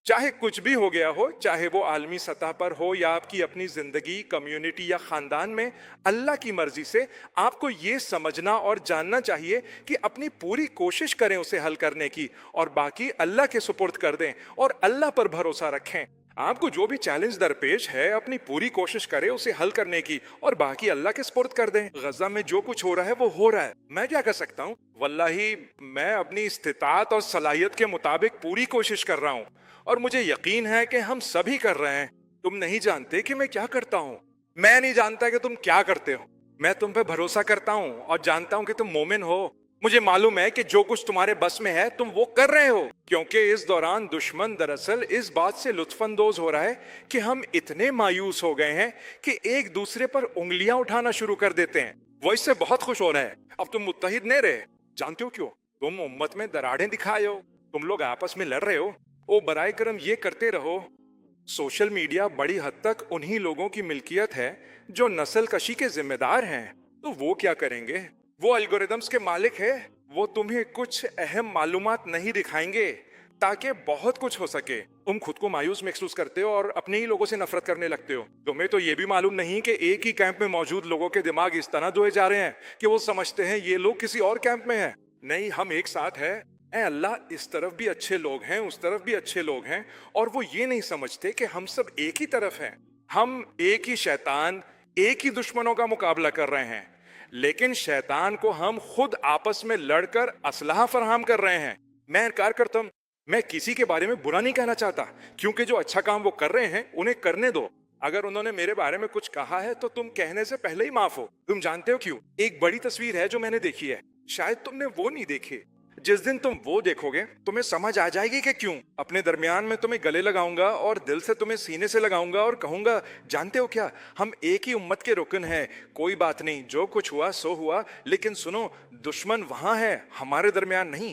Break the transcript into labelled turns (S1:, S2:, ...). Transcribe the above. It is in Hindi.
S1: चाहे कुछ भी हो गया हो, चाहे वो आलमी सतह पर हो या आपकी अपनी जिंदगी, कम्युनिटी या खानदान में, अल्लाह की मर्जी से आपको ये समझना और जानना चाहिए कि अपनी पूरी कोशिश करें उसे हल करने की और बाकी अल्लाह के सुपुर्द कर दें और अल्लाह पर भरोसा रखें। आपको जो भी चैलेंज दरपेश है, अपनी पूरी कोशिश करें उसे हल करने की और बाकी अल्लाह के सुपुर्द कर दें। गजा में जो कुछ हो रहा है वो हो रहा है, मैं क्या कर सकता हूँ? वल्लाही मैं अपनी इस्तिताअत और सलाहियत के मुताबिक पूरी कोशिश कर रहा हूँ और मुझे यकीन है कि हम सभी कर रहे हैं। तुम नहीं जानते कि मैं क्या करता हूँ, मैं नहीं जानता कि तुम क्या करते हो। मैं तुम पे भरोसा करता हूँ और जानता हूँ कि तुम मोमिन हो। मुझे मालूम है कि जो कुछ तुम्हारे बस में है तुम वो कर रहे हो, क्योंकि इस दौरान दुश्मन दरअसल इस बात से लुत्फानंदोज हो रहा है कि हम इतने मायूस हो गए हैं कि एक दूसरे पर उंगलियां उठाना शुरू कर देते हैं। वो इससे बहुत खुश हो रहा है। अब तुम मुत्तहिद नहीं रहे, जानते हो क्यों? तुम उम्मत में दरारें दिखाए हो, तुम लोग आपस में लड़ रहे हो। ओ बराए करम ये करते रहो। सोशल मीडिया बड़ी हद तक उन्हीं लोगों की मिल्कियत है जो नस्ल कशी के जिम्मेदार हैं। तो वो क्या करेंगे? वो एल्गोरिदम्स के मालिक है। वो तुम्हें कुछ अहम मालूमात नहीं दिखाएंगे ताकि बहुत कुछ हो सके। तुम खुद को मायूस महसूस करते हो और अपने ही लोगों से नफरत करने लगते हो। तुम्हें तो ये भी मालूम नहीं कि एक ही कैंप में मौजूद लोगों के दिमाग इस तरह धोए जा रहे हैं कि वो समझते हैं ये लोग किसी और कैंप में हैं। नहीं, हम एक साथ हैं। ऐ अल्लाह, इस तरफ भी अच्छे लोग हैं, उस तरफ भी अच्छे लोग हैं और वो ये नहीं समझते कि हम सब एक ही तरफ हैं। हम एक ही शैतान, एक ही दुश्मनों का मुकाबला कर रहे हैं, लेकिन शैतान को हम खुद आपस में लड़कर असलहा फराहम कर रहे हैं। मैं इनकार करता हूं, मैं किसी के बारे में बुरा नहीं कहना चाहता, क्योंकि जो अच्छा काम वो कर रहे हैं उन्हें करने दो। अगर उन्होंने मेरे बारे में कुछ कहा है तो तुम कहने से पहले ही माफ हो। तुम जानते हो क्यों? एक बड़ी तस्वीर है जो मैंने देखी है, शायद तुमने वो नहीं देखी। जिस दिन तुम वो देखोगे तुम्हें समझ आ जाएगी कि क्यों। अपने दरमियान में तुम्हें गले लगाऊंगा और दिल से तुम्हें सीने से लगाऊंगा और कहूंगा, जानते हो क्या, हम एक ही उम्मत के रुकन हैं। कोई बात नहीं, जो कुछ हुआ सो हुआ, लेकिन सुनो, दुश्मन वहां है, हमारे दरमियान नहीं।